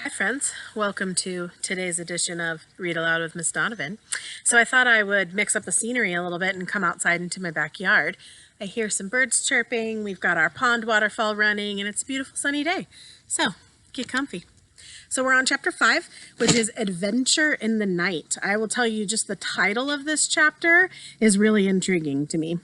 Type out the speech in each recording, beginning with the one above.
Hi friends, welcome to today's edition of Read Aloud with Miss Donovan. So I thought I would mix up the scenery a little bit and come outside into my backyard. I hear some birds chirping, we've got our pond waterfall running, and it's a beautiful sunny day. So get comfy. So we're on chapter 5, which is Adventure in the Night. I will tell you just the title of this chapter is really intriguing to me.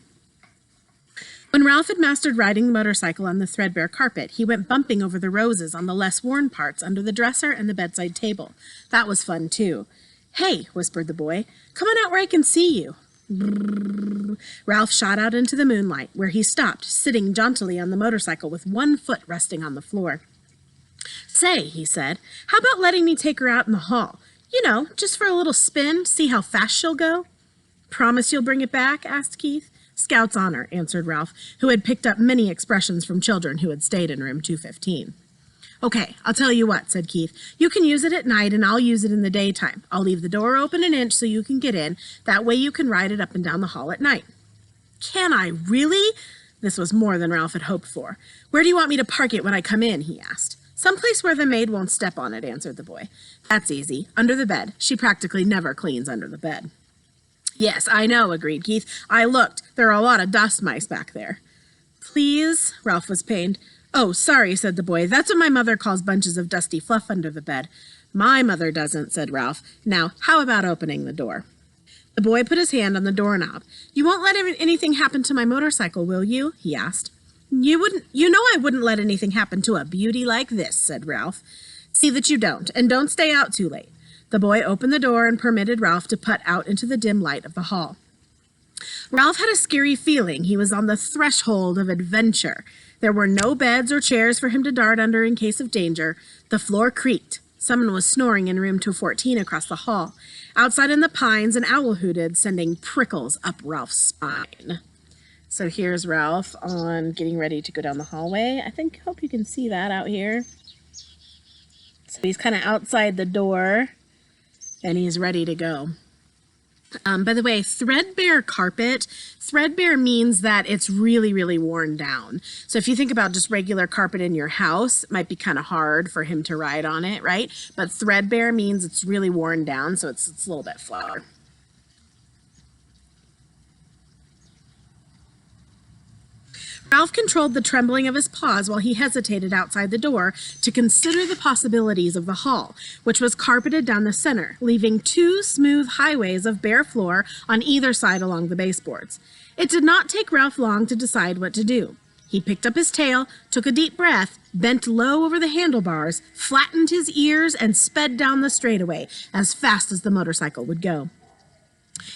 When Ralph had mastered riding the motorcycle on the threadbare carpet, he went bumping over the roses on the less worn parts under the dresser and the bedside table. That was fun, too. "Hey," whispered the boy, "come on out where I can see you." Brrr. Ralph shot out into the moonlight, where he stopped, sitting jauntily on the motorcycle with one foot resting on the floor. "Say," he said, "how about letting me take her out in the hall? You know, just for a little spin, see how fast she'll go." "Promise you'll bring it back?" asked Keith. "Scout's honor," answered Ralph, who had picked up many expressions from children who had stayed in room 215. "Okay, I'll tell you what," said Keith. "You can use it at night and I'll use it in the daytime. I'll leave the door open an inch so you can get in. That way you can ride it up and down the hall at night." "Can I really?" This was more than Ralph had hoped for. "Where do you want me to park it when I come in?" he asked. "Someplace where the maid won't step on it," answered the boy. "That's easy. Under the bed. She practically never cleans under the bed." "Yes, I know," agreed Keith. "I looked. There are a lot of dust mice back there." "Please?" Ralph was pained. "Oh, sorry," said the boy. "That's what my mother calls bunches of dusty fluff under the bed." "My mother doesn't," said Ralph. "Now, how about opening the door?" The boy put his hand on the doorknob. "You won't let anything happen to my motorcycle, will you?" he asked. You know I wouldn't let anything happen to a beauty like this," said Ralph. "See that you don't, and don't stay out too late." The boy opened the door and permitted Ralph to put out into the dim light of the hall. Ralph had a scary feeling he was on the threshold of adventure. There were no beds or chairs for him to dart under in case of danger. The floor creaked. Someone was snoring in room 214 across the hall. Outside in the pines, an owl hooted, sending prickles up Ralph's spine. So here's Ralph on getting ready to go down the hallway. Hope you can see that out here. So he's kind of outside the door, and he's ready to go. By the way, threadbare carpet, threadbare means that it's really, really worn down. So if you think about just regular carpet in your house, it might be kind of hard for him to ride on it, right? But threadbare means it's really worn down, so it's a little bit flatter. Ralph controlled the trembling of his paws while he hesitated outside the door to consider the possibilities of the hall, which was carpeted down the center, leaving two smooth highways of bare floor on either side along the baseboards. It did not take Ralph long to decide what to do. He picked up his tail, took a deep breath, bent low over the handlebars, flattened his ears, and sped down the straightaway as fast as the motorcycle would go.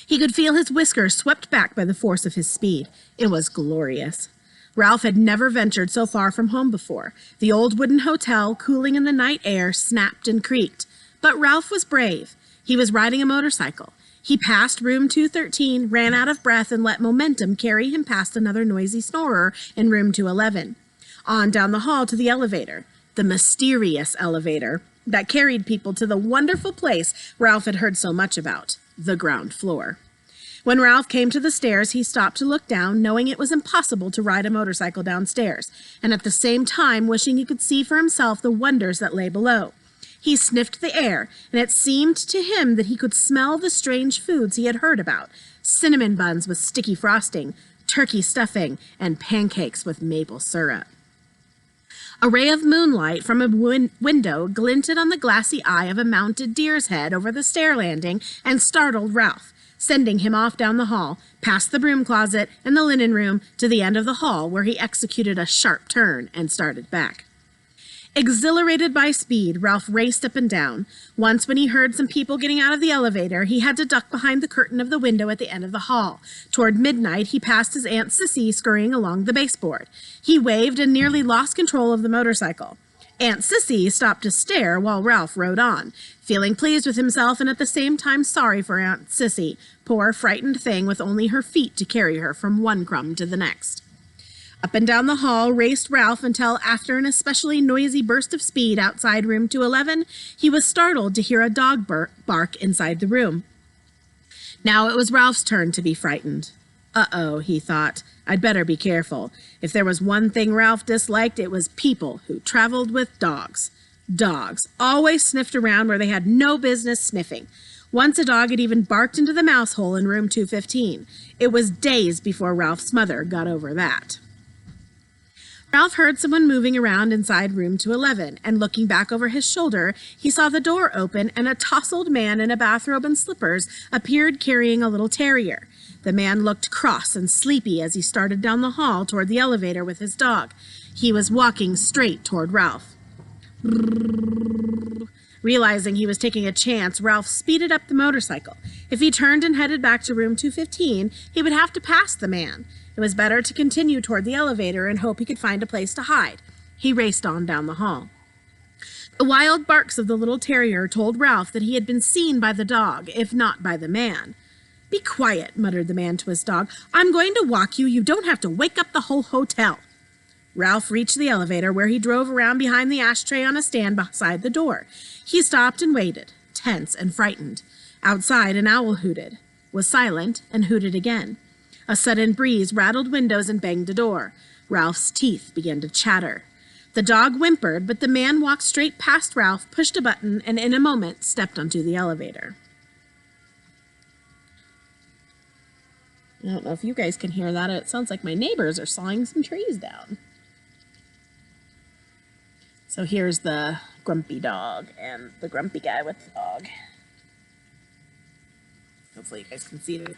He could feel his whiskers swept back by the force of his speed. It was glorious. Ralph had never ventured so far from home before. The old wooden hotel, cooling in the night air, snapped and creaked. But Ralph was brave. He was riding a motorcycle. He passed room 213, ran out of breath, and let momentum carry him past another noisy snorer in room 211. On down the hall to the elevator, the mysterious elevator that carried people to the wonderful place Ralph had heard so much about, the ground floor. When Ralph came to the stairs, he stopped to look down, knowing it was impossible to ride a motorcycle downstairs, and at the same time wishing he could see for himself the wonders that lay below. He sniffed the air, and it seemed to him that he could smell the strange foods he had heard about: cinnamon buns with sticky frosting, turkey stuffing, and pancakes with maple syrup. A ray of moonlight from a window glinted on the glassy eye of a mounted deer's head over the stair landing and startled Ralph, sending him off down the hall, past the broom closet and the linen room, to the end of the hall, where he executed a sharp turn and started back. Exhilarated by speed, Ralph raced up and down. Once, when he heard some people getting out of the elevator, he had to duck behind the curtain of the window at the end of the hall. Toward midnight, he passed his Aunt Sissy scurrying along the baseboard. He waved and nearly lost control of the motorcycle. Aunt Sissy stopped to stare while Ralph rode on, feeling pleased with himself and at the same time sorry for Aunt Sissy, poor frightened thing with only her feet to carry her from one crumb to the next. Up and down the hall raced Ralph until, after an especially noisy burst of speed outside room 211, he was startled to hear a dog bark inside the room. Now it was Ralph's turn to be frightened. Uh-oh, he thought. I'd better be careful. If there was one thing Ralph disliked, it was people who traveled with dogs. Dogs always sniffed around where they had no business sniffing. Once a dog had even barked into the mouse hole in room 215. It was days before Ralph's mother got over that. Ralph heard someone moving around inside room 211, and looking back over his shoulder, he saw the door open and a tousled man in a bathrobe and slippers appeared carrying a little terrier. The man looked cross and sleepy as he started down the hall toward the elevator with his dog. He was walking straight toward Ralph. Realizing he was taking a chance, Ralph speeded up the motorcycle. If he turned and headed back to room 215, he would have to pass the man. It was better to continue toward the elevator and hope he could find a place to hide. He raced on down the hall. The wild barks of the little terrier told Ralph that he had been seen by the dog, if not by the man. "Be quiet," muttered the man to his dog. "I'm going to walk you. You don't have to wake up the whole hotel." Ralph reached the elevator, where he drove around behind the ashtray on a stand beside the door. He stopped and waited, tense and frightened. Outside, an owl hooted, was silent, and hooted again. A sudden breeze rattled windows and banged a door. Ralph's teeth began to chatter. The dog whimpered, but the man walked straight past Ralph, pushed a button, and in a moment stepped onto the elevator. I don't know if you guys can hear that. It sounds like my neighbors are sawing some trees down. So here's the grumpy dog and the grumpy guy with the dog. Hopefully you guys can see it.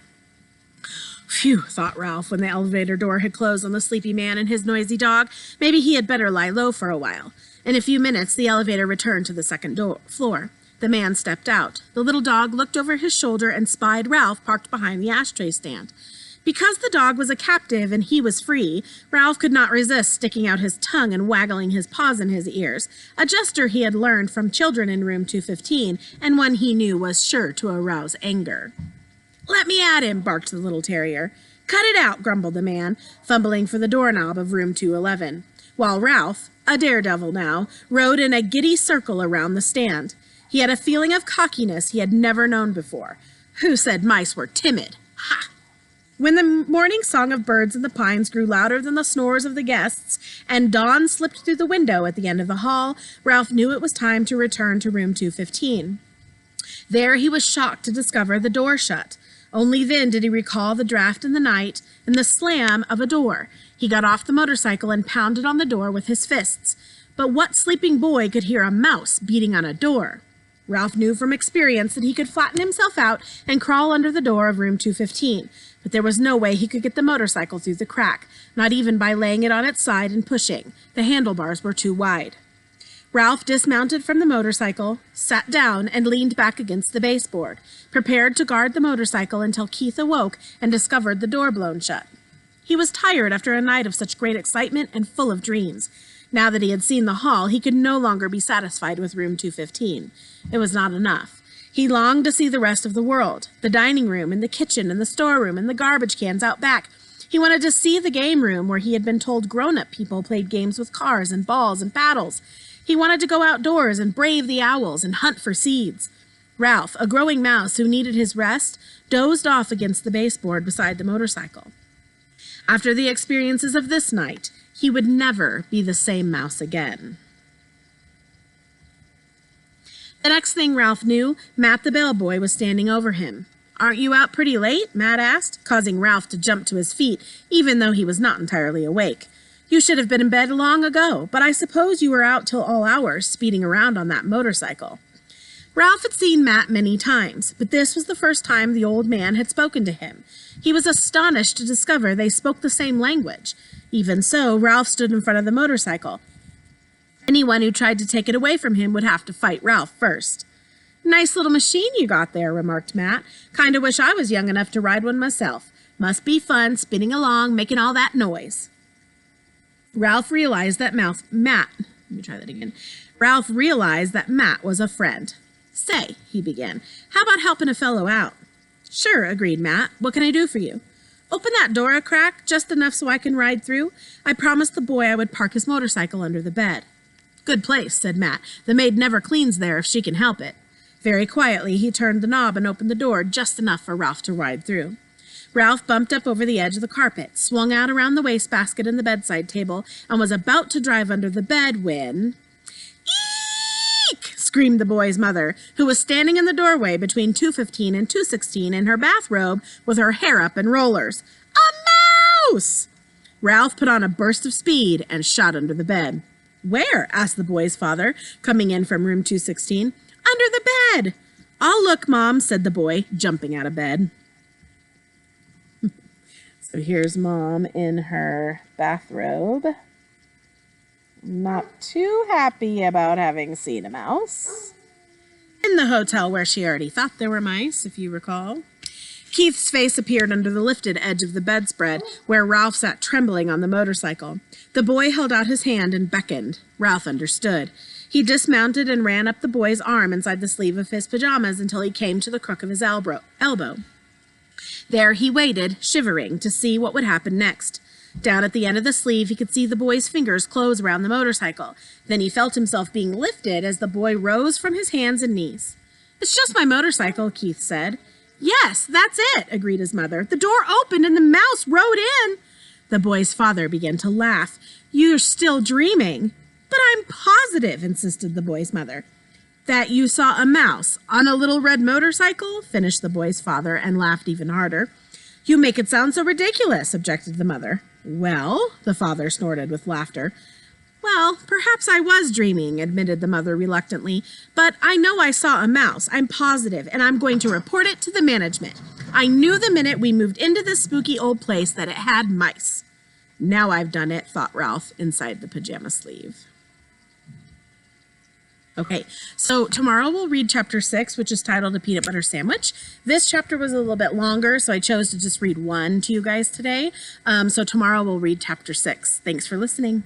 Phew, thought Ralph when the elevator door had closed on the sleepy man and his noisy dog. Maybe he had better lie low for a while. In a few minutes, the elevator returned to the second floor. The man stepped out. The little dog looked over his shoulder and spied Ralph parked behind the ashtray stand. Because the dog was a captive and he was free, Ralph could not resist sticking out his tongue and waggling his paws in his ears, a gesture he had learned from children in room 215, and one he knew was sure to arouse anger. "Let me at him," barked the little terrier. "Cut it out," grumbled the man, fumbling for the doorknob of room 211, while Ralph, a daredevil now, rode in a giddy circle around the stand. He had a feeling of cockiness he had never known before. Who said mice were timid? Ha! When the morning song of birds in the pines grew louder than the snores of the guests, and dawn slipped through the window at the end of the hall, Ralph knew it was time to return to room 215. There he was shocked to discover the door shut. Only then did he recall the draft in the night and the slam of a door. He got off the motorcycle and pounded on the door with his fists. But what sleeping boy could hear a mouse beating on a door? Ralph knew from experience that he could flatten himself out and crawl under the door of room 215, but there was no way he could get the motorcycle through the crack, not even by laying it on its side and pushing. The handlebars were too wide. Ralph dismounted from the motorcycle, sat down, and leaned back against the baseboard, prepared to guard the motorcycle until Keith awoke and discovered the door blown shut. He was tired after a night of such great excitement and full of dreams. Now that he had seen the hall, he could no longer be satisfied with room 215. It was not enough. He longed to see the rest of the world, the dining room and the kitchen and the storeroom and the garbage cans out back. He wanted to see the game room where he had been told grown-up people played games with cars and balls and paddles. He wanted to go outdoors and brave the owls and hunt for seeds. Ralph, a growing mouse who needed his rest, dozed off against the baseboard beside the motorcycle. After the experiences of this night, he would never be the same mouse again. The next thing Ralph knew, Matt the bellboy was standing over him. "Aren't you out pretty late?" Matt asked, causing Ralph to jump to his feet, even though he was not entirely awake. "You should have been in bed long ago, but I suppose you were out till all hours, speeding around on that motorcycle." Ralph had seen Matt many times, but this was the first time the old man had spoken to him. He was astonished to discover they spoke the same language. Even so, Ralph stood in front of the motorcycle. Anyone who tried to take it away from him would have to fight Ralph first. "Nice little machine you got there," remarked Matt. "Kinda wish I was young enough to ride one myself. Must be fun spinning along, making all that noise." Ralph realized that Matt was a friend. "Say," he began, "how about helping a fellow out?" "Sure," agreed Matt. "What can I do for you?" "Open that door a crack, just enough so I can ride through. I promised the boy I would park his motorcycle under the bed." "Good place," said Matt. "The maid never cleans there if she can help it." Very quietly, he turned the knob and opened the door just enough for Ralph to ride through. Ralph bumped up over the edge of the carpet, swung out around the wastebasket in the bedside table, and was about to drive under the bed when... screamed the boy's mother, who was standing in the doorway between 2:15 and 2:16 in her bathrobe with her hair up in rollers. A mouse! Ralph put on a burst of speed and shot under the bed. Where? Asked the boy's father, coming in from room 216. Under the bed. I'll look, Mom, said the boy, jumping out of bed. So here's Mom in her bathrobe. Not too happy about having seen a mouse. In the hotel where she already thought there were mice, if you recall. Keith's face appeared under the lifted edge of the bedspread, where Ralph sat trembling on the motorcycle. The boy held out his hand and beckoned. Ralph understood. He dismounted and ran up the boy's arm inside the sleeve of his pajamas until he came to the crook of his elbow. There he waited, shivering, to see what would happen next. Down at the end of the sleeve, he could see the boy's fingers close around the motorcycle. Then he felt himself being lifted as the boy rose from his hands and knees. It's just my motorcycle, Keith said. Yes, that's it, agreed his mother. The door opened and the mouse rode in. The boy's father began to laugh. You're still dreaming. But I'm positive, insisted the boy's mother. That you saw a mouse on a little red motorcycle, finished the boy's father and laughed even harder. You make it sound so ridiculous, objected the mother. Well, the father snorted with laughter. Well, perhaps I was dreaming, admitted the mother reluctantly, but I know I saw a mouse. I'm positive, and I'm going to report it to the management. I knew the minute we moved into this spooky old place that it had mice. Now I've done it, thought Ralph inside the pajama sleeve. Okay, so tomorrow we'll read chapter 6, which is titled A Peanut Butter Sandwich. This chapter was a little bit longer, so I chose to just read one to you guys today. So tomorrow we'll read chapter 6. Thanks for listening.